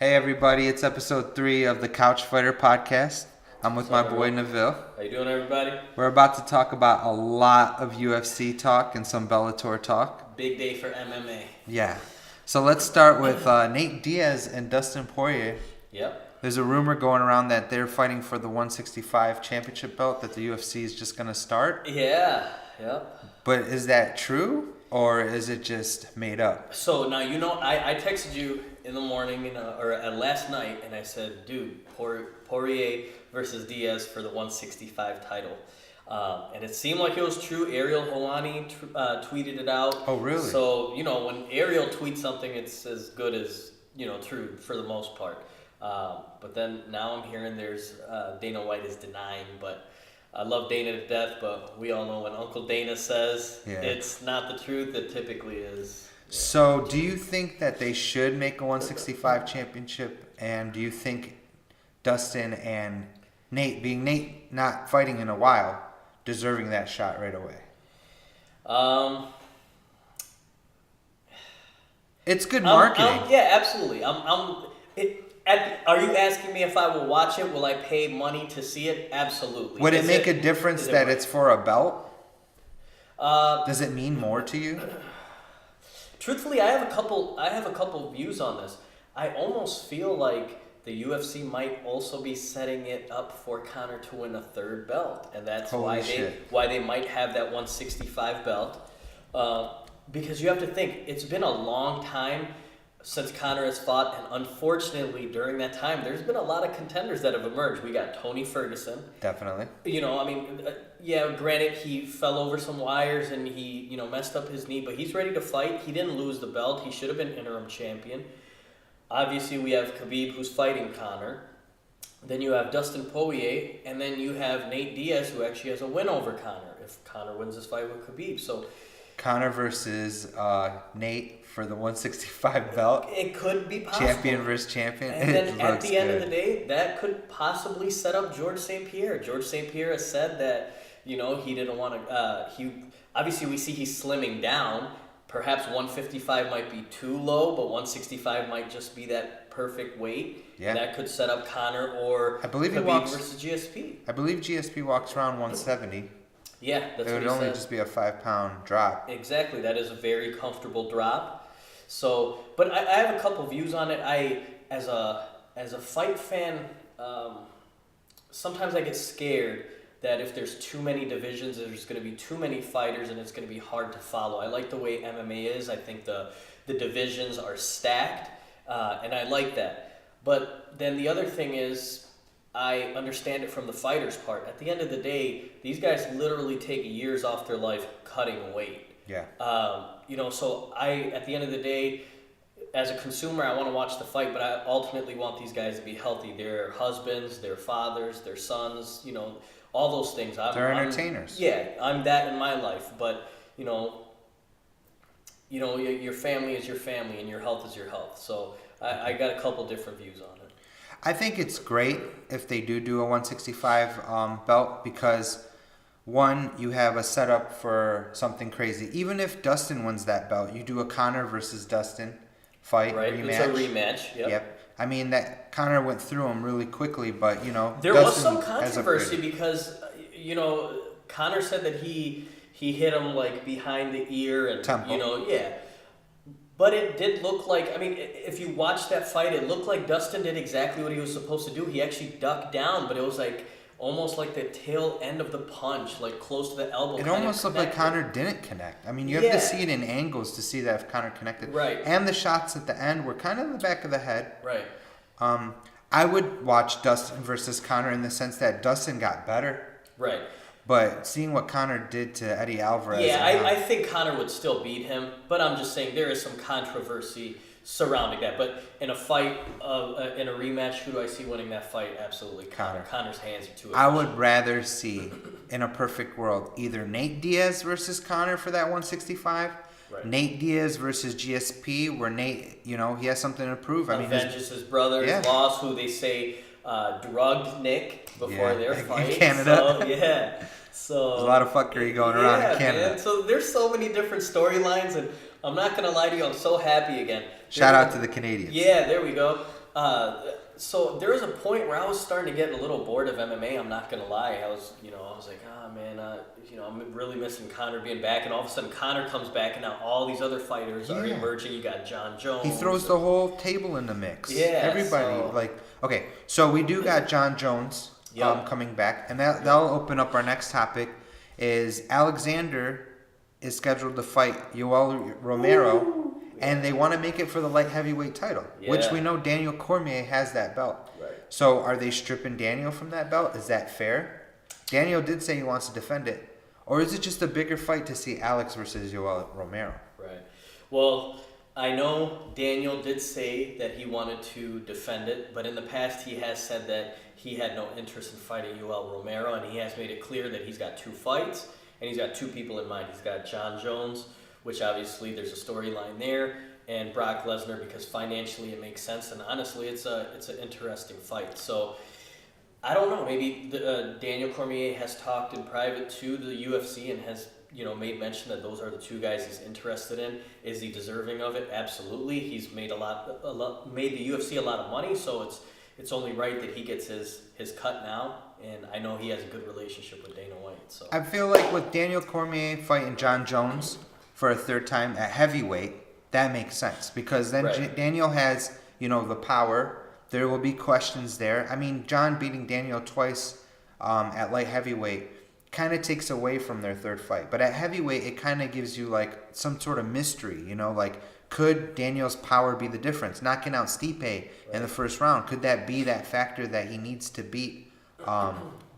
Hey everybody, it's episode 3 of the Couch Fighter podcast. I'm with my boy Neville. How you doing, everybody? We're about to talk about a lot of UFC talk and some Bellator talk. Big day for MMA. Yeah. So let's start with Nate Diaz and Dustin Poirier. Yep. There's a rumor going around that they're fighting for the 165 championship belt that the UFC is just going to start. Yeah. Yep. But is that true or is it just made up? So now I texted you in the morning or last night, and I said, dude, Poirier versus Diaz for the 165 title. And it seemed like it was true. Ariel Helwani tweeted it out. Oh, really? So, when Ariel tweets something, it's as good as, true for the most part. But then now I'm hearing there's Dana White is denying, but I love Dana to death, but we all know when Uncle Dana says it's not the truth, it typically is. So do you think that they should make a 165 championship? And do you think Dustin and Nate, being Nate not fighting in a while, deserving that shot right away? It's good marketing. Yeah, absolutely. Are you asking me if I will watch it? Will I pay money to see it? Absolutely. Would it make a difference that it's for a belt? Does it mean more to you? Truthfully, I have a couple views on this. I almost feel like the UFC might also be setting it up for Conor to win a third belt, and that's why they might have that 165 belt. Because you have to think, it's been a long time since Conor has fought, and unfortunately during that time there's been a lot of contenders that have emerged. We got Tony Ferguson. Definitely. Granted he fell over some wires and he, messed up his knee, but he's ready to fight. He didn't lose the belt. He should have been interim champion. Obviously we have Khabib, who's fighting Conor. Then you have Dustin Poirier, and then you have Nate Diaz, who actually has a win over Conor if Conor wins this fight with Khabib. So Conor versus Nate for the 165 belt. It could be possible. Champion versus champion. And then at the end of the day, that could possibly set up George St. Pierre. George St. Pierre has said that, he didn't want to... obviously, we see he's slimming down. Perhaps 155 might be too low, but 165 might just be that perfect weight. Yeah. And that could set up Conor or Khabib versus GSP. I believe GSP walks around 170. Yeah, that's what he said. It would only just be a 5-pound drop. Exactly. That is a very comfortable drop. So, but I have a couple views on it. As a fight fan, sometimes I get scared that if there's too many divisions, there's going to be too many fighters, and it's going to be hard to follow. I like the way MMA is. I think the divisions are stacked, and I like that. But then the other thing is, I understand it from the fighter's part. At the end of the day, these guys literally take years off their life cutting weight. Yeah. So at the end of the day, as a consumer, I want to watch the fight, but I ultimately want these guys to be healthy. Their husbands, their fathers, their sons, all those things. They're entertainers. I'm that in my life, but, your family is your family and your health is your health. So I got a couple different views on it. I think it's great if they do a 165 belt because... One, you have a setup for something crazy. Even if Dustin wins that belt, you do a Conor versus Dustin fight rematch. It's a rematch. Yep. I mean, that Conor went through him really quickly, but there Dustin was some controversy because Conor said that he hit him like behind the ear and temple. But it did look like, if you watch that fight, it looked like Dustin did exactly what he was supposed to do. He actually ducked down, but it was like almost like the tail end of the punch, like close to the elbow. It almost looked like Conor didn't connect. You have to see it in angles to see that if Conor connected. Right. And the shots at the end were kind of in the back of the head. Right. I would watch Dustin versus Conor in the sense that Dustin got better. Right. But seeing what Conor did to Eddie Alvarez... Yeah, I think Conor would still beat him, but I'm just saying there is some controversy surrounding that. But in a fight, in a rematch, who do I see winning that fight? Absolutely Conor. Connor's hands are too efficient. I would rather see, in a perfect world, either Nate Diaz versus Conor for that 165, Nate Diaz versus GSP, where Nate, he has something to prove. Avenges his brother's loss, who they say drugged Nick before their fight. In Canada. So there's a lot of fuckery going around in Canada. Man. So there's so many different storylines, and I'm not gonna lie to you, I'm so happy again. Shout out to the Canadians. Yeah, there we go. So there was a point where I was starting to get a little bored of MMA. I'm not gonna lie. I was like, oh man, I'm really missing Conor being back, and all of a sudden Conor comes back, and now all these other fighters are emerging. You got John Jones. He throws the whole table in the mix. Yeah, everybody okay. So we do got John Jones coming back, and that'll open up our next topic. Is Alexander is scheduled to fight Yoel Romero. And they want to make it for the light heavyweight title, which we know Daniel Cormier has that belt. Right. So are they stripping Daniel from that belt? Is that fair? Daniel did say he wants to defend it. Or is it just a bigger fight to see Alex versus Yoel Romero? Right. Well, I know Daniel did say that he wanted to defend it, but in the past he has said that he had no interest in fighting Yoel Romero, and he has made it clear that he's got 2 fights, and he's got 2 people in mind. He's got John Jones, which obviously there's a storyline there, and Brock Lesnar, because financially it makes sense, and honestly it's an interesting fight. So I don't know, maybe Daniel Cormier has talked in private to the UFC and has made mention that those are the 2 guys he's interested in. Is he deserving of it? Absolutely. He's made made the UFC a lot of money, so it's only right that he gets his cut now. And I know he has a good relationship with Dana White. So I feel like with Daniel Cormier fighting John Jones for a 3rd time at heavyweight, that makes sense because then Daniel has, the power. There will be questions there. I mean, John beating Daniel twice at light heavyweight kind of takes away from their 3rd fight. But at heavyweight, it kind of gives you like some sort of mystery, like could Daniel's power be the difference? Knocking out Stipe in the 1st round, could that be that factor that he needs to beat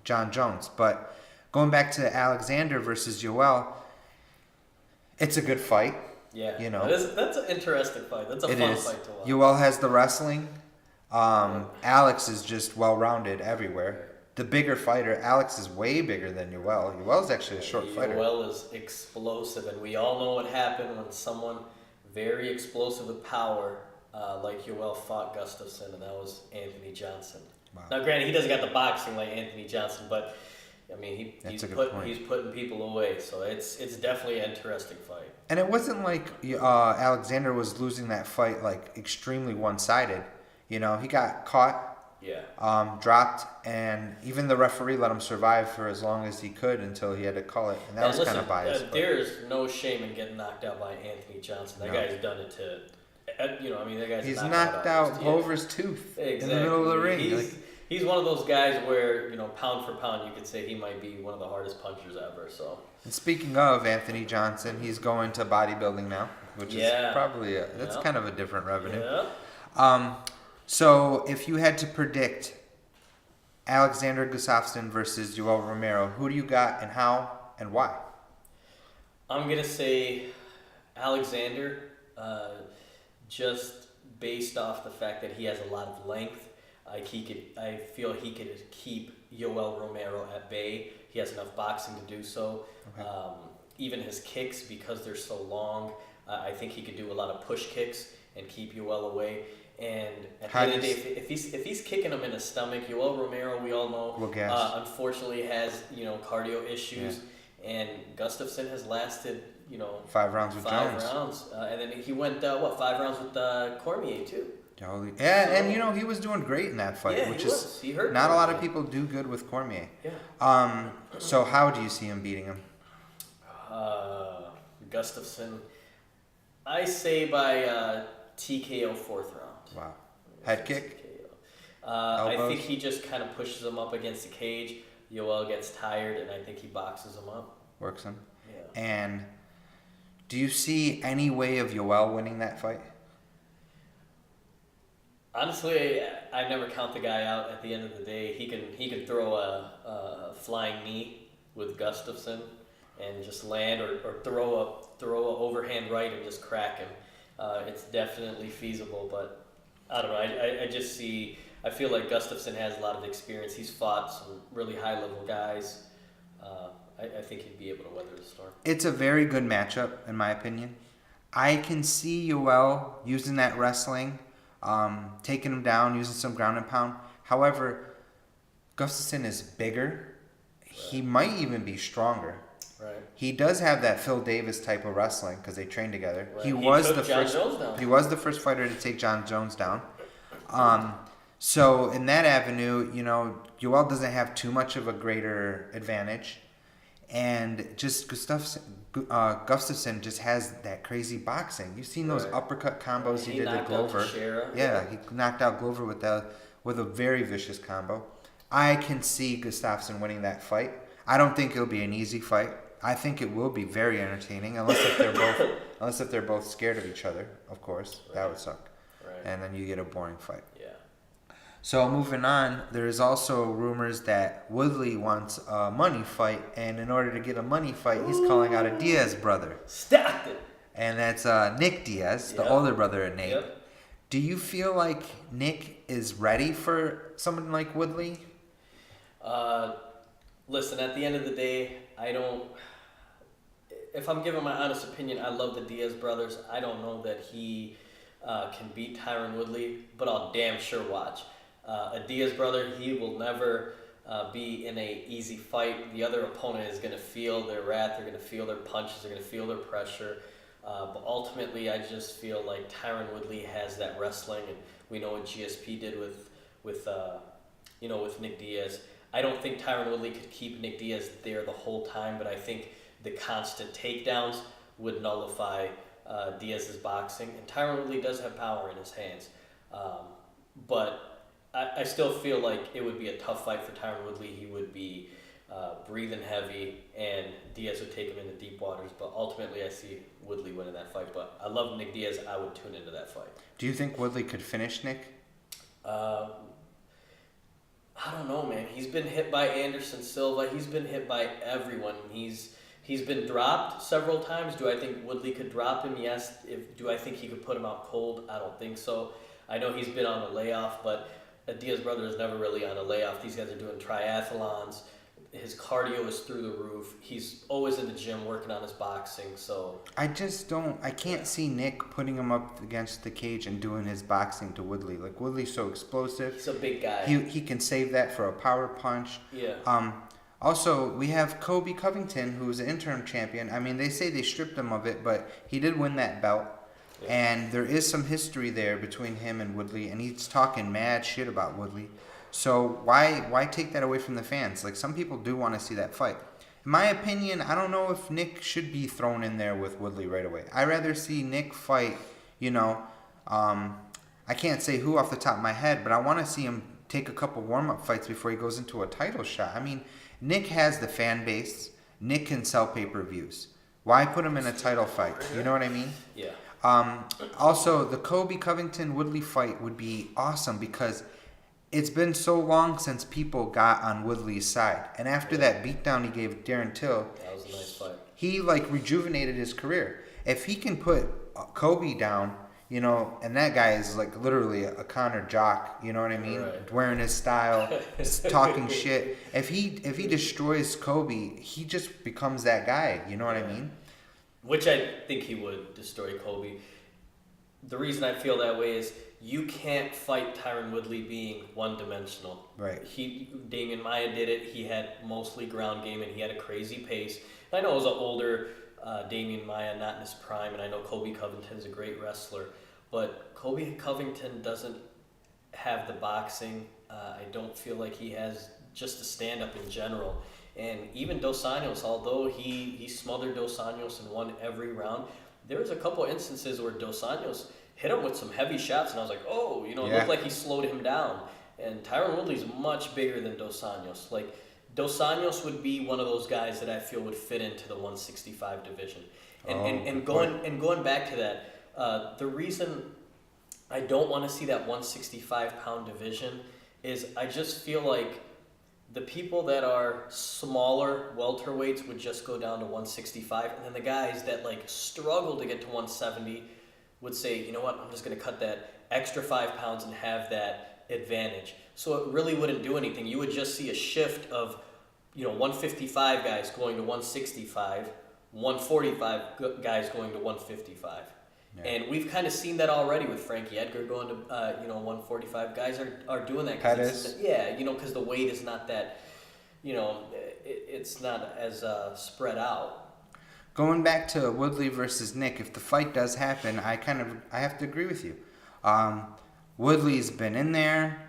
John Jones? But going back to Alexander versus Yoel, it's a good fight. Yeah, that's an interesting fight. That's a fun fight to watch. Yoel has the wrestling. Alex is just well-rounded everywhere. The bigger fighter, Alex is way bigger than Yoel. Yoel's actually a short fighter. Yoel is explosive, and we all know what happened when someone very explosive with power, like Yoel, fought Gustafsson, and that was Anthony Johnson. Wow. Now, granted, he doesn't got the boxing like Anthony Johnson, but I mean, he's putting people away, so it's definitely an interesting fight. And it wasn't like Alexander was losing that fight like extremely one-sided. He got caught, dropped, and even the referee let him survive for as long as he could until he had to call it, and that was kind of biased. There's no shame in getting knocked out by Anthony Johnson. That guy's done it to, that guy's he's knocked out Glover's tooth in the middle of the ring. He's one of those guys where, pound for pound, you could say he might be one of the hardest punchers ever. So. And speaking of Anthony Johnson, he's going to bodybuilding now, which is probably that's kind of a different revenue. Yeah. So if you had to predict Alexander Gustafsson versus Yoel Romero, who do you got and how and why? I'm gonna say Alexander, just based off the fact that he has a lot of length. I feel he could keep Yoel Romero at bay. He has enough boxing to do so. Okay. Even his kicks, because they're so long, I think he could do a lot of push kicks and keep Yoel away. And at the end of the day, if he's kicking him in the stomach, Yoel Romero, we all know, unfortunately has cardio issues, and Gustafsson has lasted 5 rounds with Jones. 5 rounds, and then he went 5 rounds with Cormier too. Yeah, and he was doing great in that fight, which is not a lot of people do good with Cormier. Yeah. So how do you see him beating him? Gustafsson, I say by TKO 4th round. Wow. Head kick? I think he just kind of pushes him up against the cage. Yoel gets tired, and I think he boxes him up. Works him. Yeah. And do you see any way of Yoel winning that fight? Honestly, I never count the guy out. At the end of the day, he can throw a flying knee with Gustafsson and just land, or throw a overhand right and just crack him. It's definitely feasible, but I don't know. I feel like Gustafsson has a lot of experience. He's fought some really high-level guys. I think he'd be able to weather the storm. It's a very good matchup, in my opinion. I can see Yoel using that wrestling, taking him down, using some ground and pound. However, Gustafsson is bigger. Right. He might even be stronger. Right. He does have that Phil Davis type of wrestling because they trained together. Right. He was the first fighter to take John Jones down. So in that avenue, Yoel doesn't have too much of a greater advantage, and just Gustafsson just has that crazy boxing. You've seen those uppercut combos he did to Glover. Yeah, he knocked out Glover with a very vicious combo. I can see Gustafsson winning that fight. I don't think it'll be an easy fight. I think it will be very entertaining, unless if they're both scared of each other. Of course, that would suck. Right. And then you get a boring fight. Yeah. So moving on, there's also rumors that Woodley wants a money fight, and in order to get a money fight, he's calling out a Diaz brother. Stacked it. And that's Nick Diaz, the older brother of Nate. Yep. Do you feel like Nick is ready for someone like Woodley? Listen, at the end of the day, if I'm giving my honest opinion, I love the Diaz brothers. I don't know that he can beat Tyron Woodley, but I'll damn sure watch. A Diaz brother, he will never be in a easy fight. The other opponent is going to feel their wrath, they're going to feel their punches, they're going to feel their pressure. But ultimately, I just feel like Tyron Woodley has that wrestling, and we know what GSP did with Nick Diaz. I don't think Tyron Woodley could keep Nick Diaz there the whole time, but I think the constant takedowns would nullify Diaz's boxing. And Tyron Woodley does have power in his hands. But I still feel like it would be a tough fight for Tyron Woodley. He would be breathing heavy, and Diaz would take him into deep waters. But ultimately, I see Woodley winning that fight. But I love Nick Diaz. I would tune into that fight. Do you think Woodley could finish Nick? I don't know, man. He's been hit by Anderson Silva. He's been hit by everyone. He's been dropped several times. Do I think Woodley could drop him? Yes. Do I think he could put him out cold? I don't think so. I know he's been on a layoff, but Diaz brother is never really on a layoff. These guys are doing triathlons. His cardio is through the roof. He's always in the gym working on his boxing. So I can't see Nick putting him up against the cage and doing his boxing to Woodley. Like, Woodley's so explosive. He's a big guy. He can save that for a power punch. Yeah. Also, we have Kobe Covington, who's an interim champion. I mean, they say they stripped him of it, but he did win that belt. Yeah. And there is some history there between him and Woodley, and he's talking mad shit about Woodley. So why take that away from the fans? Like, some people do want to see that fight. In my opinion, I don't know if Nick should be thrown in there with Woodley right away. I'd rather see Nick fight, I can't say who off the top of my head, but I want to see him take a couple warm-up fights before he goes into a title shot. I mean, Nick has the fan base. Nick can sell pay-per-views. Why put him in a title fight? You know what I mean? Yeah. Also, the Kobe Covington-Woodley fight would be awesome because it's been so long since people got on Woodley's side. And after that beatdown he gave Darren Till, that was a nice fight. He rejuvenated his career. If he can put Kobe down, and that guy is like literally a Conor jock, you know what I mean? Right. Wearing his style, talking shit. If he destroys Kobe, he just becomes that guy, you know what I mean? Which I think he would destroy Kobe. The reason I feel that way is you can't fight Tyron Woodley being one-dimensional. Right. Damian Maia did it. He had mostly ground game, and he had a crazy pace. And I know it was an older Damian Maia, not in his prime, and I know Kobe Covington's a great wrestler. But Kobe Covington doesn't have the boxing. I don't feel like he has just the stand-up in general. And even Dos Anjos, although he smothered Dos Anjos and won every round, there was a couple instances where Dos Anjos hit him with some heavy shots, and I was like, it looked like he slowed him down. And Tyron Woodley's much bigger than Dos Anjos. Like, Dos Anjos would be one of those guys that I feel would fit into the 165 division. And going back to that, the reason I don't want to see that 165-pound division is I just feel like the people that are smaller welterweights would just go down to 165, and then the guys that struggle to get to 170 would say, you know what, I'm just going to cut that extra 5 pounds and have that advantage. So it really wouldn't do anything. You would just see a shift of 155 guys going to 165, 145 guys going to 155. Yeah. And we've kind of seen that already with Frankie Edgar going to 145. Guys are doing that. Pettis. Because the weight is not that, it's not as spread out. Going back to Woodley versus Nick, if the fight does happen, I have to agree with you. Woodley's been in there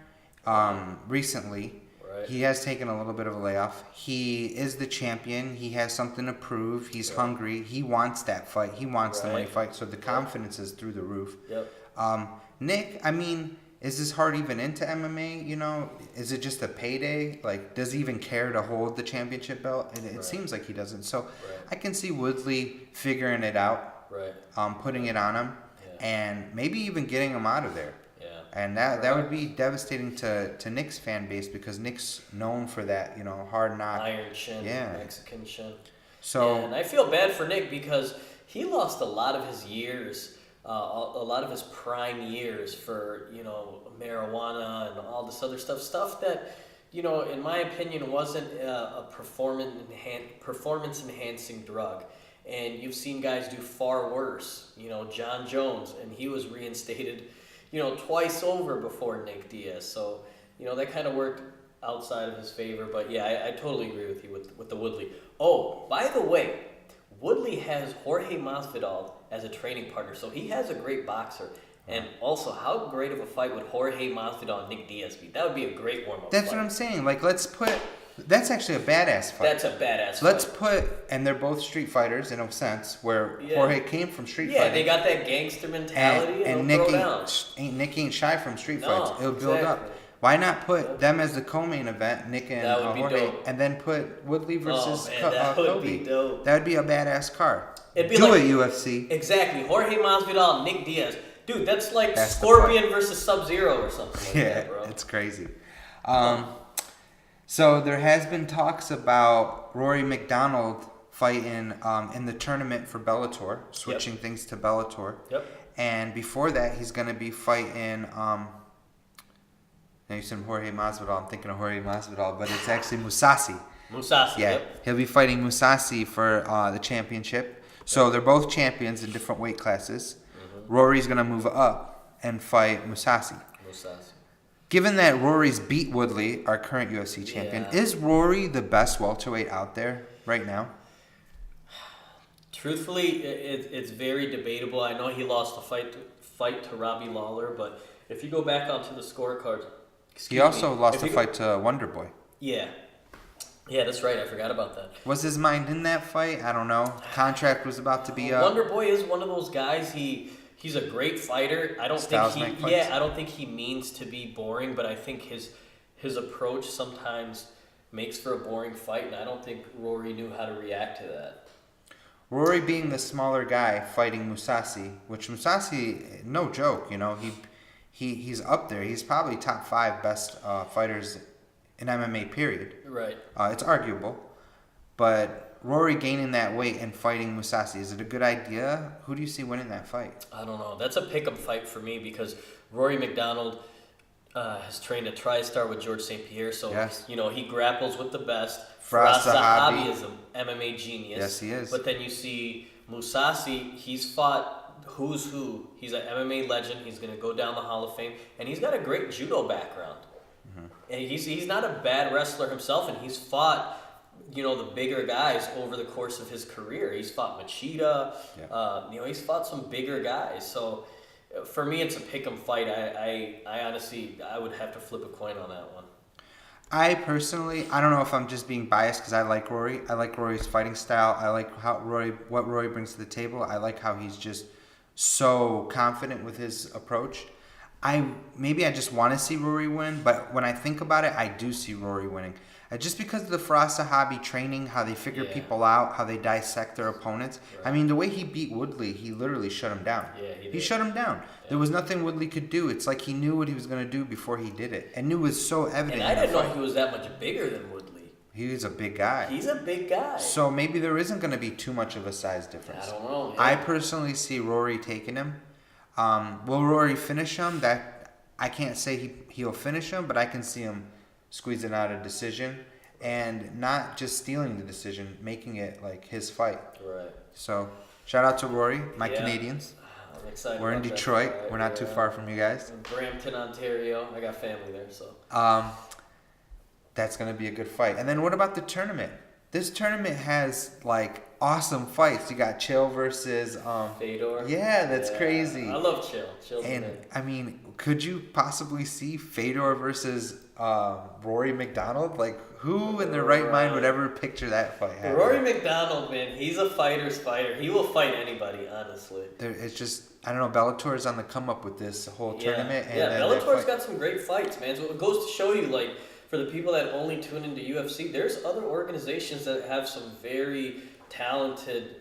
recently. Right. He has taken a little bit of a layoff. He is the champion. He has something to prove. He's hungry. He wants that fight. He wants the money fight. So the confidence is through the roof. Yep. Nick, I mean, is his heart even into MMA? You know, is it just a payday? Like, does he even care to hold the championship belt? And it seems like he doesn't. So I can see Woodley figuring it out, putting it on him, and maybe even getting him out of there. And that would be devastating to Nick's fan base because Nick's known for that, you know, hard knock. Iron chin, Mexican chin. So, and I feel bad for Nick because he lost a lot of his years, a lot of his prime years for, you know, marijuana and all this other stuff that, you know, in my opinion wasn't a performance-enhancing drug. And you've seen guys do far worse. You know, John Jones, and he was reinstated, you know, twice over before Nick Diaz. So, you know, that kind of worked outside of his favor. But yeah, I totally agree with you with the Woodley. Oh, by the way, Woodley has Jorge Masvidal as a training partner, so he has a great boxer. And also, how great of a fight would Jorge Masvidal and Nick Diaz be? That would be a great warm-up That's fight. what I'm saying. Like, that's actually a badass fight. That's a badass Let's fight. and they're both street fighters in a sense, where Jorge came from street fighting. Yeah, they got that gangster mentality, and Nick Nick ain't shy from street fights. It'll build up. Why not put them as the co-main event, Nick and Jorge, dope. and then put Woodley versus that would Kobe? be dope. That would be a badass card. It'd be Do like, it, UFC. Exactly. Jorge Masvidal and Nick Diaz. Dude, that's like That's Scorpion versus Sub-Zero or something like that, bro. It's crazy. So there has been talks about Rory McDonald fighting in the tournament for Bellator, switching things to Bellator. Yep. And before that, he's going to be fighting... now you said Jorge Masvidal. I'm thinking of Jorge Masvidal, but it's actually Mousasi. He'll be fighting Mousasi for the championship. So they're both champions in different weight classes. Rory's going to move up and fight Mousasi. Given that Rory's beat Woodley, our current UFC champion, is Rory the best welterweight out there right now? Truthfully, it's very debatable. I know he lost the fight to Robbie Lawler, but if you go back onto the scorecard... He also lost a fight to Wonder Boy. Yeah, that's right. I forgot about that. Was his mind in that fight? I don't know. Contract was about to be up. Wonder Boy is one of those guys. He's a great fighter. I don't think he means to be boring, but I think his approach sometimes makes for a boring fight, and I don't think Rory knew how to react to that. Rory being the smaller guy fighting Mousasi, which Mousasi, no joke, you know, he's up there. He's probably top 5 best fighters in MMA, period. Right. It's arguable. But Rory gaining that weight and fighting Mousasi, is it a good idea? Who do you see winning that fight? I don't know. That's a pick-up fight for me because Rory McDonald has trained at TriStar with George St. Pierre, so you know he grapples with the best. Firas Zahabi is an MMA genius. Yes, he is. But then you see Mousasi, he's fought who's who. He's an MMA legend. He's going to go down the Hall of Fame, and he's got a great judo background. And he's not a bad wrestler himself, and he's fought, you know, the bigger guys over the course of his career. He's fought Machida. You know, he's fought some bigger guys. So for me, it's a pick'em fight. I honestly, I would have to flip a coin on that one. I personally, I don't know if I'm just being biased because I like Rory. I like Rory's fighting style. I like what Rory brings to the table. I like how he's just so confident with his approach. Maybe I just want to see Rory win, but when I think about it, I do see Rory winning. Just because of the Firas Zahabi training, how they figure people out, how they dissect their opponents. Right. I mean, the way he beat Woodley, he literally shut him down. He shut him down. There was nothing Woodley could do. It's like he knew what he was going to do before he did it. And it was so evident. And I didn't know he was that much bigger than Woodley. He was a big guy. He's a big guy. So maybe there isn't going to be too much of a size difference. I don't know. I personally see Rory taking him. Will Rory finish him? That I can't say he'll finish him, but I can see him squeezing out a decision and not just stealing the decision, making it like his fight. Right. So shout out to Rory, my Canadians. I'm excited. We're in Detroit. We're not too far from you guys. In Brampton, Ontario. I got family there, so. That's gonna be a good fight. And then what about the tournament? This tournament has like awesome fights. You got Chill versus Fedor. Yeah, that's crazy. I love Chill. Chill's And amazing. I mean, could you possibly see Fedor versus Rory McDonald? Like, who in their right mind would ever picture that fight happening? Rory McDonald, man, he's a fighter's fighter. He will fight anybody, honestly. It's just, I don't know, Bellator's on the come up with this whole tournament. And yeah, Bellator's got some great fights, man. So it goes to show you, like, for the people that only tune into UFC, there's other organizations that have some very talented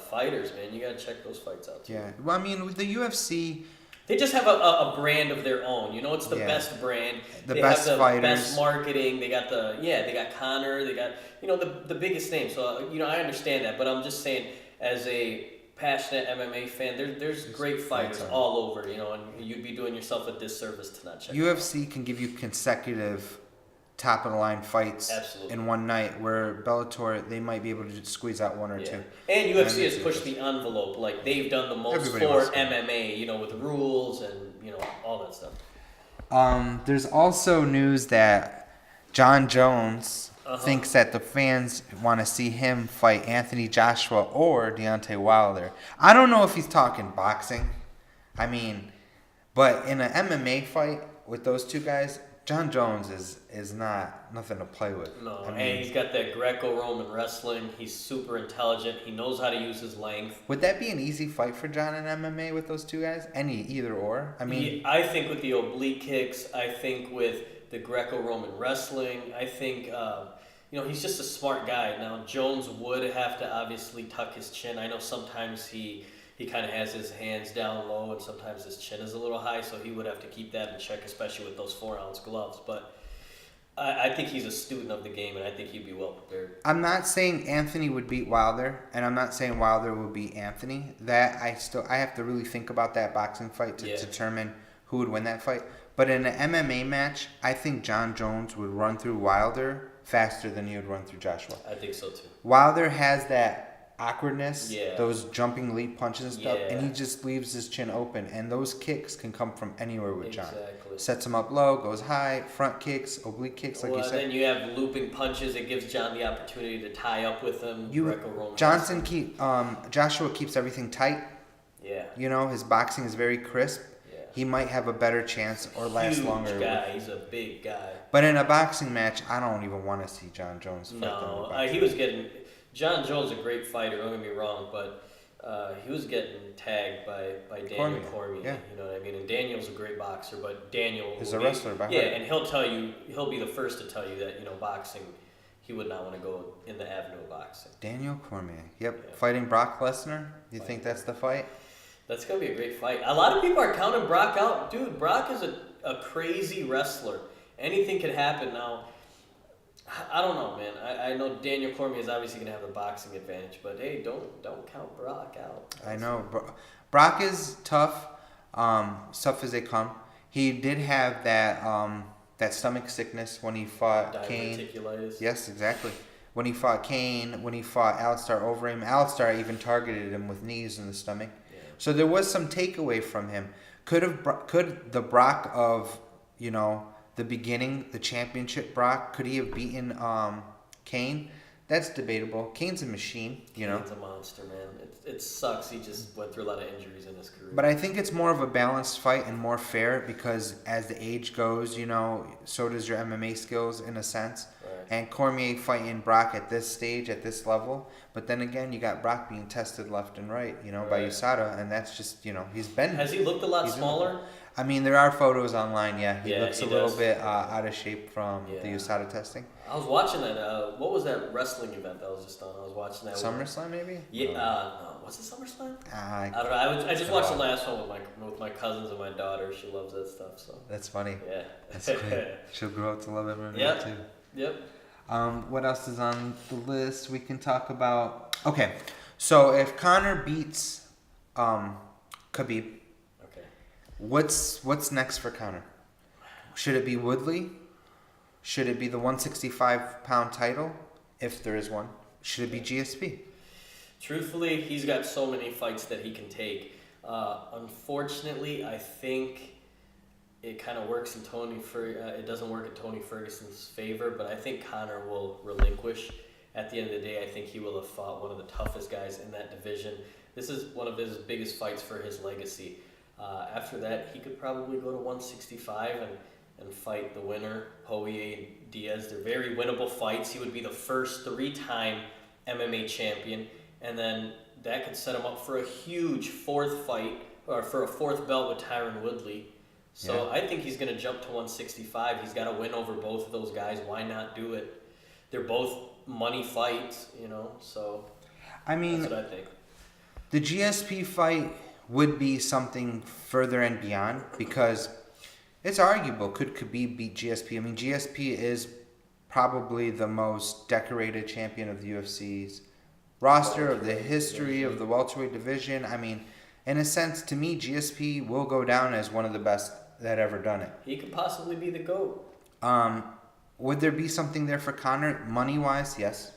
fighters, man. You gotta check those fights out too. Yeah, well, I mean, with the UFC, they just have a brand of their own. You know, it's the best brand. The they best have the fighters. best marketing. They got they got Conor. They got the biggest name. So I understand that, but I'm just saying, as a passionate MMA fan, there's great fighters all over. And you'd be doing yourself a disservice to not check. UFC can give you consecutive top of the line fights in one night, where Bellator, they might be able to squeeze out one or two. And UFC has pushed the envelope. Like, they've done the most for MMA, with rules and all that stuff. There's also news that John Jones thinks that the fans want to see him fight Anthony Joshua or Deontay Wilder. I don't know if he's talking boxing. I mean, but in an MMA fight with those two guys, John Jones is nothing to play with. No, and he's got that Greco-Roman wrestling. He's super intelligent. He knows how to use his length. Would that be an easy fight for John in MMA with those two guys? Either or? I mean, I think with the oblique kicks, I think with the Greco-Roman wrestling, I think he's just a smart guy. Now, Jones would have to obviously tuck his chin. I know sometimes he kind of has his hands down low, and sometimes his chin is a little high, so he would have to keep that in check, especially with those 4-ounce gloves. But I think he's a student of the game, and I think he'd be well prepared. I'm not saying Anthony would beat Wilder, and I'm not saying Wilder would beat Anthony. That I have to really think about that boxing fight to determine who would win that fight. But in an MMA match, I think John Jones would run through Wilder faster than he would run through Joshua. I think so too. Wilder has that awkwardness, those jumping leap punches and stuff, and he just leaves his chin open, and those kicks can come from anywhere with John. Sets him up low, goes high, front kicks, oblique kicks, like you said. Then you have looping punches. It gives John the opportunity to tie up with him. Joshua keeps everything tight. Yeah. His boxing is very crisp. Yeah. He might have a better chance or last longer. Huge guy. He's a big guy. But in a boxing match, I don't even want to see John Jones fight. No, he was getting. John Jones is a great fighter, don't get me wrong, but he was getting tagged by Daniel Cormier. Yeah. You know what I mean? And Daniel's a great boxer, but Daniel is a wrestler by heart. Yeah, and he'll be the first to tell you that, boxing, he would not want to go in the avenue of boxing. Daniel Cormier. Yep. Yeah. Fighting Brock Lesnar. You think that's the fight? That's going to be a great fight. A lot of people are counting Brock out. Dude, Brock is a crazy wrestler. Anything could happen now. I don't know, man. I know Daniel Cormier is obviously going to have the boxing advantage, but hey, don't count Brock out. I know. Brock is tough as they come. He did have that stomach sickness when he fought Kane. Diverticulitis. Yes, exactly. When he fought Kane, when he fought Alistar Overeem, Alistar even targeted him with knees in the stomach. Yeah. So there was some takeaway from him. Could the Brock of, the beginning, the championship Brock, could he have beaten Kane? That's debatable. Kane's a machine, Kane's a monster, man. It sucks. He just went through a lot of injuries in his career. But I think it's more of a balanced fight and more fair because as the age goes, so does your MMA skills in a sense. Right. And Cormier fighting Brock at this stage, at this level. But then again, you got Brock being tested left and right, by USADA. And that's just, he's been... Has he looked a lot smaller? I mean, there are photos online, He looks a little bit out of shape from the USADA testing. I was watching that. What was that wrestling event that was just on? I was watching that. SummerSlam, maybe? Yeah. No. Was it SummerSlam? I don't know. I just watched the last one with my cousins and my daughter. She loves that stuff. So. That's funny. Yeah. That's great. She'll grow up to love MMA too. Yep. What else is on the list we can talk about? Okay. So if Conor beats Khabib, what's next for Conor? Should it be Woodley? Should it be the 165-pound title, if there is one? Should it be GSP? Truthfully, he's got so many fights that he can take. Unfortunately, I think it kind of works in it doesn't work in Tony Ferguson's favor, but I think Conor will relinquish at the end of the day, I think he will have fought one of the toughest guys in that division. This is one of his biggest fights for his legacy. After that, he could probably go to 165 and fight the winner, Poirier and Diaz. They're very winnable fights. He would be the first 3-time MMA champion, and then that could set him up for a huge fourth fight, or for a fourth belt with Tyron Woodley. So I think he's going to jump to 165. He's got to win over both of those guys. Why not do it? They're both money fights, so I mean, that's what I think. The GSP fight would be something further and beyond, because it's arguable. Could Khabib beat GSP? I mean, GSP is probably the most decorated champion of the UFC's roster, of the history of the welterweight division. I mean, in a sense, to me, GSP will go down as one of the best that ever done it. He could possibly be the GOAT. Would there be something there for Conor, money-wise? Yes.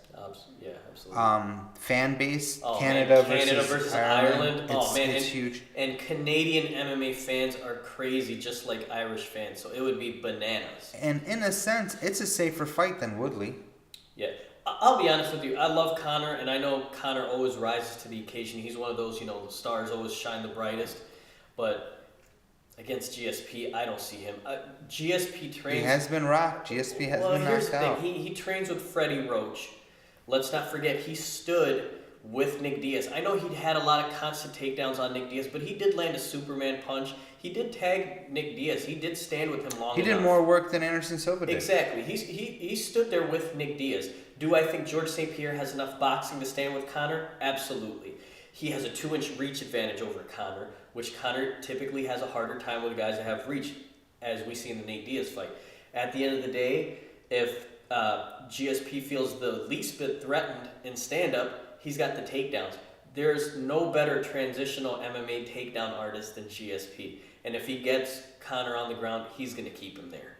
Yeah, absolutely. Fan base, Canada Canada versus Ireland. It's huge. And Canadian MMA fans are crazy, just like Irish fans. So it would be bananas. And in a sense, it's a safer fight than Woodley. Yeah. I'll be honest with you. I love Conor, and I know Conor always rises to the occasion. He's one of those, the stars always shine the brightest. But against GSP, I don't see him. GSP trains... He has been rocked. GSP has been knocked out. He trains with Freddie Roach. Let's not forget, he stood with Nick Diaz. I know he had a lot of constant takedowns on Nick Diaz, but he did land a Superman punch. He did tag Nick Diaz. He did stand with him long enough. He did more work than Anderson Silva did. Exactly. He stood there with Nick Diaz. Do I think George St. Pierre has enough boxing to stand with Conor? Absolutely. He has a 2-inch reach advantage over Conor, which Conor typically has a harder time with guys that have reach, as we see in the Nate Diaz fight. At the end of the day, if GSP feels the least bit threatened in stand-up, he's got the takedowns. There's no better transitional MMA takedown artist than GSP. And if he gets Conor on the ground, he's going to keep him there.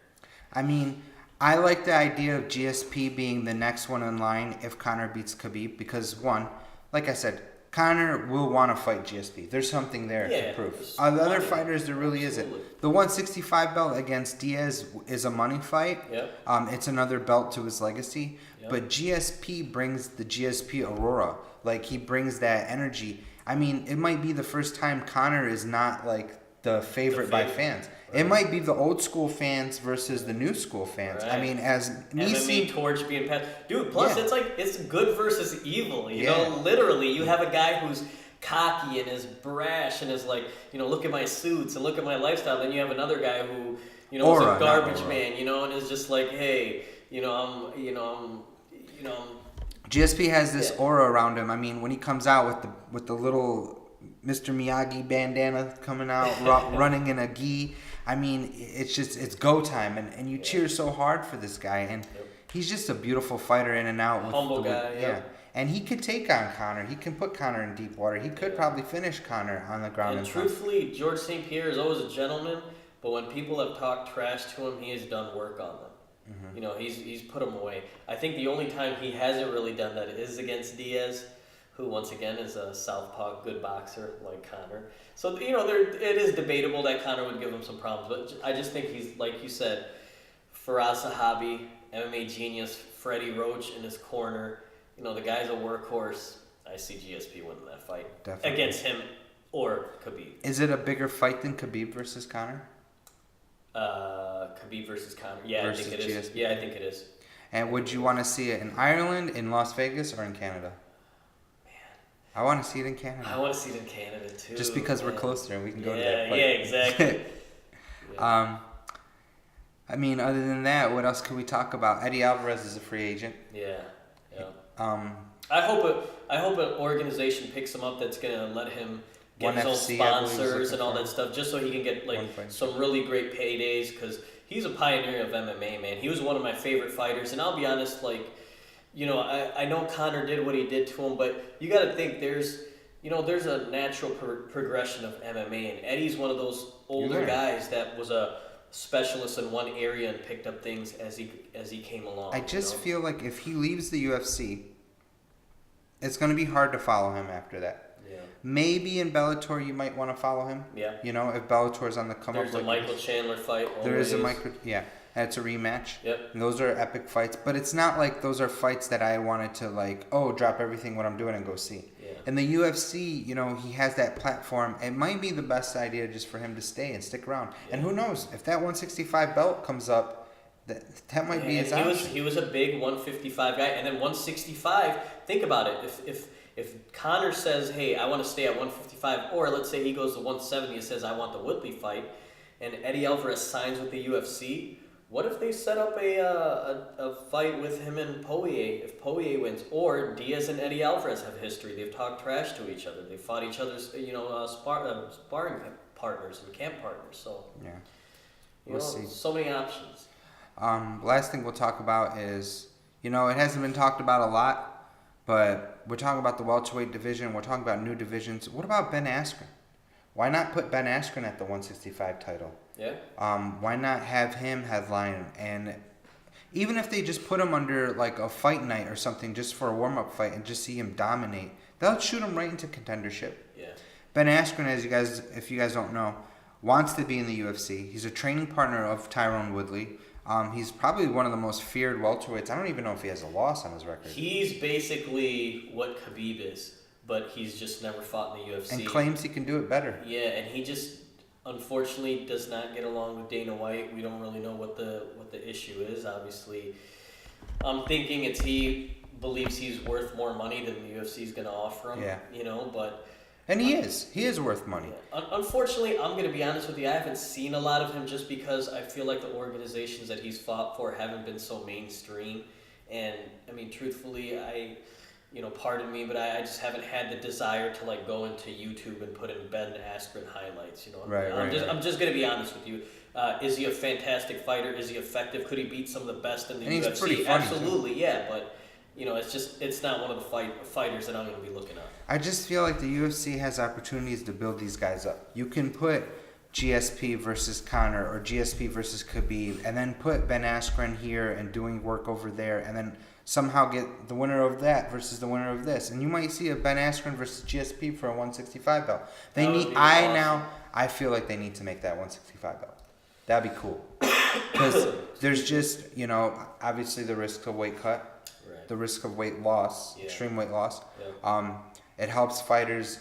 I mean, I like the idea of GSP being the next one in line if Conor beats Khabib, because one, like I said, Conor will want to fight GSP. There's something there to prove. The other fighters, there really isn't. The 165 belt against Diaz is a money fight. Yep. It's another belt to his legacy. Yep. But GSP brings the GSP aurora. Like, he brings that energy. I mean, it might be the first time Conor is not, like, the favorite by fans. Right. It might be the old school fans versus the new school fans. Right. I mean, as MMA torch being passed, dude. Plus, it's good versus evil. You know, literally, you have a guy who's cocky and is brash and is like, look at my suits and look at my lifestyle. Then you have another guy who, is a garbage man, and is just like, hey, I'm. GSP has this aura around him. I mean, when he comes out with the little Mr. Miyagi bandana coming out, running in a gi. I mean, it's go time, and you cheer so hard for this guy, and he's just a beautiful fighter in and out. Humble guy, yeah. And he could take on Conor. He can put Conor in deep water. He could probably finish Conor on the ground. And truthfully, George St. Pierre is always a gentleman, but when people have talked trash to him, he has done work on them. Mm-hmm. He's put them away. I think the only time he hasn't really done that is against Diaz, who once again is a southpaw good boxer like Conor. So it is debatable that Conor would give him some problems, but I just think he's, like you said, Faraz Sahabi, MMA genius, Freddie Roach in his corner. The guy's a workhorse. I see GSP winning that fight. Definitely. Against him or Khabib. Is it a bigger fight than Khabib versus Conor? Khabib versus Conor. Yeah, I think it is. GSP. Yeah, I think it is. And would you want to see it in Ireland, in Las Vegas, or in Canada? I want to see it in Canada. I want to see it in Canada too. Just because we're closer and we can go to that fight. Yeah, exactly. I mean, other than that, what else could we talk about? Eddie Alvarez is a free agent. Yeah. I hope an organization picks him up that's gonna let him get his own sponsors and all that stuff, just so he can get some really great paydays. Because he's a pioneer of MMA, man. He was one of my favorite fighters, and I'll be honest, I know Conor did what he did to him, but you got to think there's a natural progression of MMA, and Eddie's one of those older guys that was a specialist in one area and picked up things as he came along. I just feel like if he leaves the UFC, it's going to be hard to follow him after that. Yeah. Maybe in Bellator you might want to follow him. Yeah. If Bellator's on the come up. There's a Michael Chandler fight. There is a Michael. Yeah. That's a rematch. Yep. And those are epic fights, but it's not like those are fights that I wanted to like, oh, drop everything what I'm doing and go see. Yeah. In the UFC, you know, he has that platform. It might be the best idea just for him to stay and stick around. Yeah. And who knows, if that 165 belt comes up, that might be his option. He was a big 155 guy, and then 165. Think about it. If Conor says, "Hey, I want to stay at 155," or let's say he goes to 170 and says, "I want the Woodley fight," and Eddie Alvarez signs with the UFC, what if they set up a fight with him and Poirier? If Poirier wins, or Diaz and Eddie Alvarez have history, they've talked trash to each other, they fought each other's sparring partners and camp partners. So Yeah, we'll see. So many options. Last thing we'll talk about is, you know, it hasn't been talked about a lot, but we're talking about the welterweight division. We're talking about new divisions. What about Ben Askren? Why not put Ben Askren at the 165 title? Yeah. Why not have him headline? And even if they just put him under like a fight night or something just for a warm-up fight and just see him dominate, they'll shoot him right into contendership. Yeah. Ben Askren, if you guys don't know, wants to be in the UFC. He's a training partner of Tyron Woodley. He's probably one of the most feared welterweights. I don't even know if he has a loss on his record. He's basically what Khabib is, but he's just never fought in the UFC. And claims he can do it better. Yeah, and he just unfortunately does not get along with Dana White. We don't really know what the issue is. Obviously, I'm thinking it's he believes he's worth more money than the UFC is going to offer him. Yeah. You know, but. And he is. He is worth money. Unfortunately, I'm going to be honest with you. I haven't seen a lot of him just because I feel like the organizations that he's fought for haven't been so mainstream. And, I mean, truthfully, pardon me, but I just haven't had the desire to, like, go into YouTube and put in Ben Askren highlights, you know? Right. I'm just going to be honest with you. Is he a fantastic fighter? Is he effective? Could he beat some of the best in the UFC? He's pretty funny, absolutely, too. Yeah, but... You know, it's not one of the fighters that I'm going to be looking at. I just feel like the UFC has opportunities to build these guys up. You can put GSP versus Conor or GSP versus Khabib, and then put Ben Askren here and doing work over there, and then somehow get the winner of that versus the winner of this, and you might see a Ben Askren versus GSP for a 165 belt. I feel like they need to make that 165 belt. That'd be cool because there's just obviously the risk of weight cut. The risk of weight loss, extreme weight loss. Yeah. It helps fighters,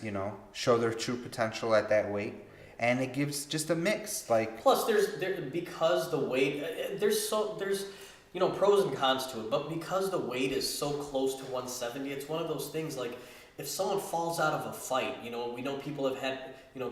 show their true potential at that weight, and it gives just a mix. Like plus, because the weight, there's pros and cons to it, but because the weight is so close to 170, it's one of those things. Like if someone falls out of a fight, we know people have had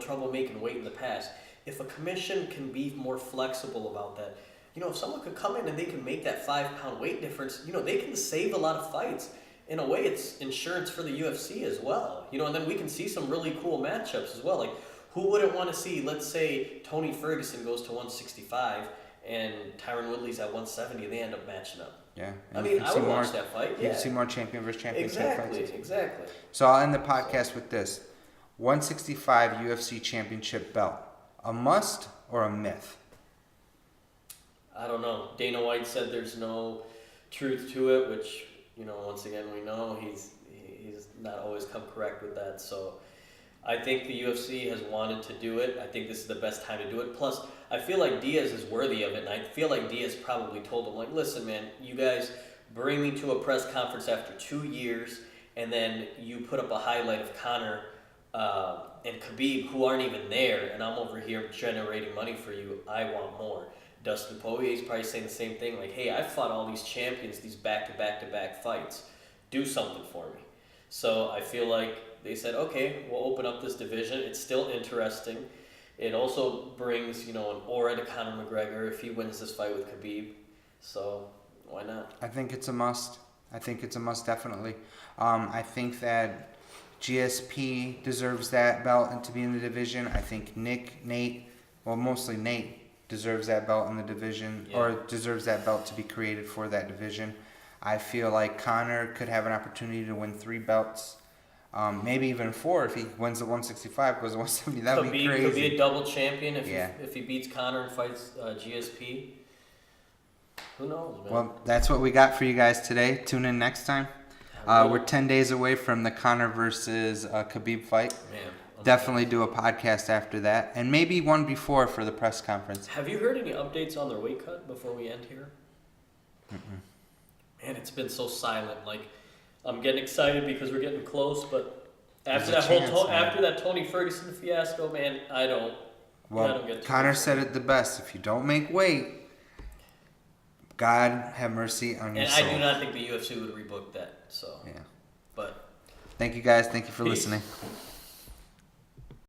trouble making weight in the past. If a commission can be more flexible about that. If someone could come in and they can make that 5-pound weight difference, they can save a lot of fights. In a way, it's insurance for the UFC as well. And then we can see some really cool matchups as well. Like, who wouldn't want to see, let's say, Tony Ferguson goes to 165 and Tyron Woodley's at 170 and they end up matching up. Yeah. I would watch that fight. You can see more champion versus champion fights. Exactly. So I'll end the podcast with this. 165 UFC championship belt. A must or a myth? I don't know. Dana White said there's no truth to it, which, once again, we know he's not always come correct with that. So I think the UFC has wanted to do it. I think this is the best time to do it. Plus, I feel like Diaz is worthy of it. And I feel like Diaz probably told him, like, listen, man, you guys bring me to a press conference after 2 years, and then you put up a highlight of Conor and Khabib, who aren't even there, and I'm over here generating money for you. I want more. Dustin Poirier is probably saying the same thing, like, hey, I've fought all these champions, these back-to-back-to-back fights. Do something for me. So I feel like they said, okay, we'll open up this division. It's still interesting. It also brings, an aura to Conor McGregor if he wins this fight with Khabib. So why not? I think it's a must. Definitely. I think that GSP deserves that belt and to be in the division. I think Nate, mostly Nate, deserves that belt in the division, or deserves that belt to be created for that division. I feel like Conor could have an opportunity to win 3 belts, maybe even 4 if he wins the 165, goes to 170. That would be crazy. Could be a double champion if he beats Conor and fights GSP. Who knows, man? Well, that's what we got for you guys today. Tune in next time. We're 10 days away from the Conor versus Khabib fight. Man, definitely do a podcast after that, and maybe one before for the press conference. Have you heard any updates on their weight cut before we end here? Man, it's been so silent. Like, I'm getting excited because we're getting close, but after that Tony Ferguson fiasco, man, I don't get too Conor excited. said it the best. If you don't make weight, God have mercy on your soul. And I do not think the UFC would rebook that. So, yeah. But thank you guys. Thank you for Peace. listening.